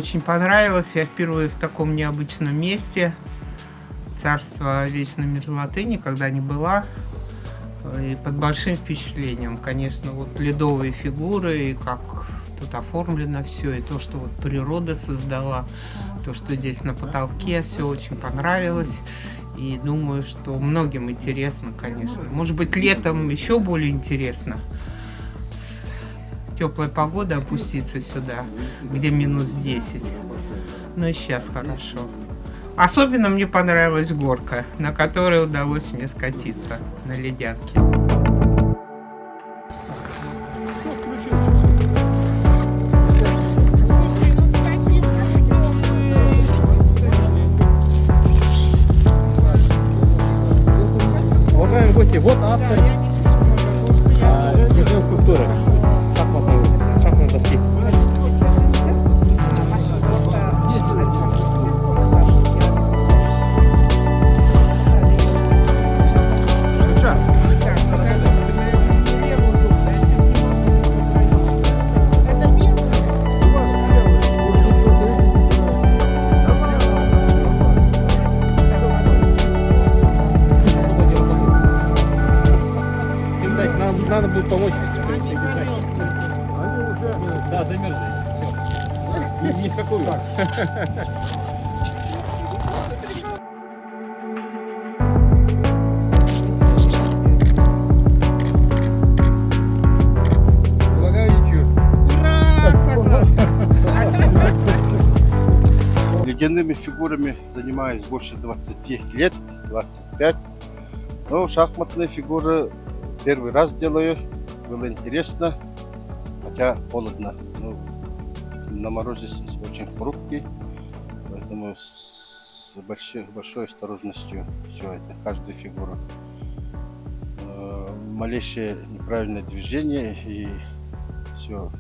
очень понравилось. Я впервые в таком необычном месте. Царство вечной мерзлоты, никогда не была. И под большим впечатлением, конечно, вот ледовые фигуры, и как тут оформлено все, и то, что вот природа создала, то, что здесь на потолке, все очень понравилось. И думаю, что многим интересно, конечно. Может быть, летом еще более интересно. С теплой погодой опуститься сюда, где минус 10. Но и сейчас хорошо. Особенно мне понравилась горка, на которой удалось мне скатиться на ледянке. Уважаемые гости, вот автор скульптуры шахматной доски. Надо будет помочь. Да, замерзли. Все. Ни в какую. Предлагаю ничего. Легендными фигурами занимаюсь больше 20 лет, 25. Но шахматные фигуры первый раз делаю, было интересно, хотя холодно. Ну, на морозе очень хрупкий, поэтому с большой осторожностью все это, каждую фигуру. Малейшее неправильное движение и все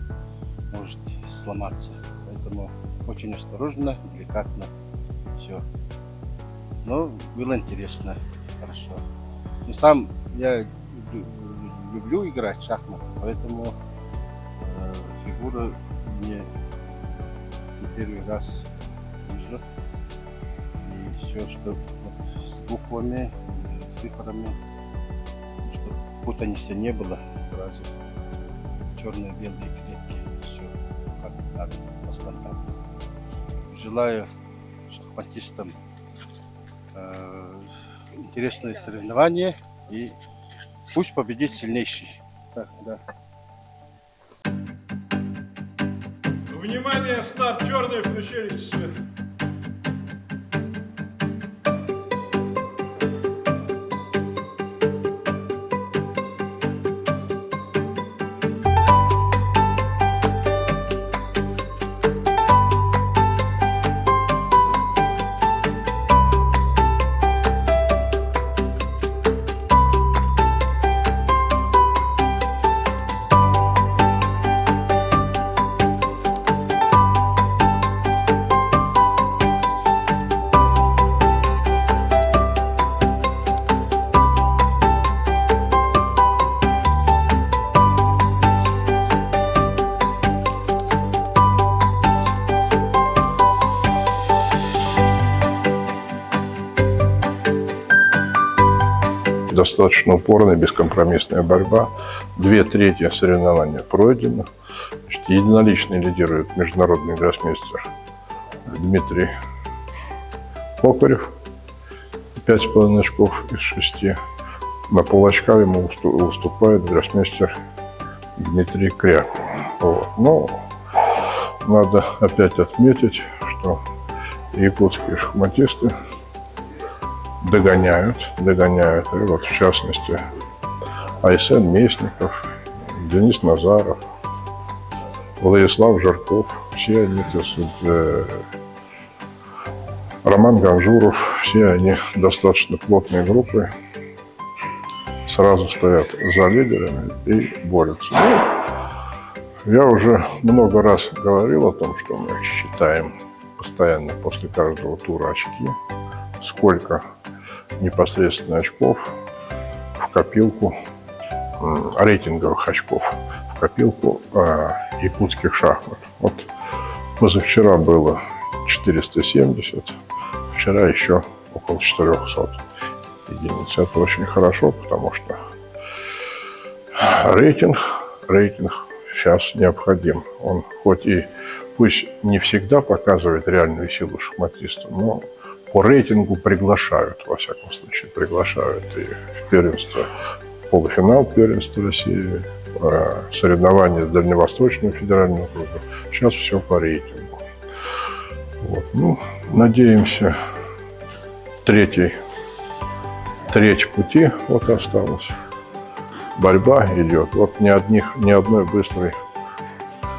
может сломаться. Поэтому очень осторожно, деликатно все. Но было интересно, хорошо. Но сам я люблю играть в шахматы, поэтому фигуры мне не первый раз вижу. И все, что вот с буквами, цифрами, чтобы путаницы не было, сразу черно-белые клетки, все как надо, по стандарту. Желаю шахматистам интересные соревнования и пусть победит сильнейший. Так, да. Внимание, старт, черные включили свет. Достаточно упорная, бескомпромиссная борьба. 2/3 соревнования пройдено. Значит, единолично лидирует международный гроссмейстер Дмитрий Кокарев. 5,5 очков из 6. На полочка ему уступает гроссмейстер Дмитрий Кря. Вот. Но надо опять отметить, что якутские шахматисты догоняют. И вот в частности Айсен Местников, Денис Назаров, Владислав Жарков, все они, Роман Ганжуров, все они достаточно плотные группы, сразу стоят за лидерами и борются. Я уже много раз говорил о том, что мы считаем постоянно после каждого тура очки, сколько непосредственно очков в копилку, рейтинговых очков в копилку якутских шахмат. Вот Позавчера было 470, вчера еще около 400 единиц. Это очень хорошо, потому что рейтинг сейчас необходим. Он хоть и пусть не всегда показывает реальную силу шахматиста, но по рейтингу приглашают, во всяком случае, приглашают и в первенство, полуфинал первенства России, соревнования Дальневосточного федерального округа. Сейчас все по рейтингу. Вот. Ну, надеемся, треть пути вот осталось. Борьба идет. Вот ни одной быстрой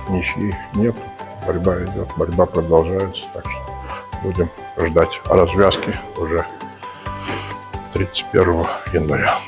ничьи нет. Борьба идет, борьба продолжается. Так что будем ждать развязки уже 31 января.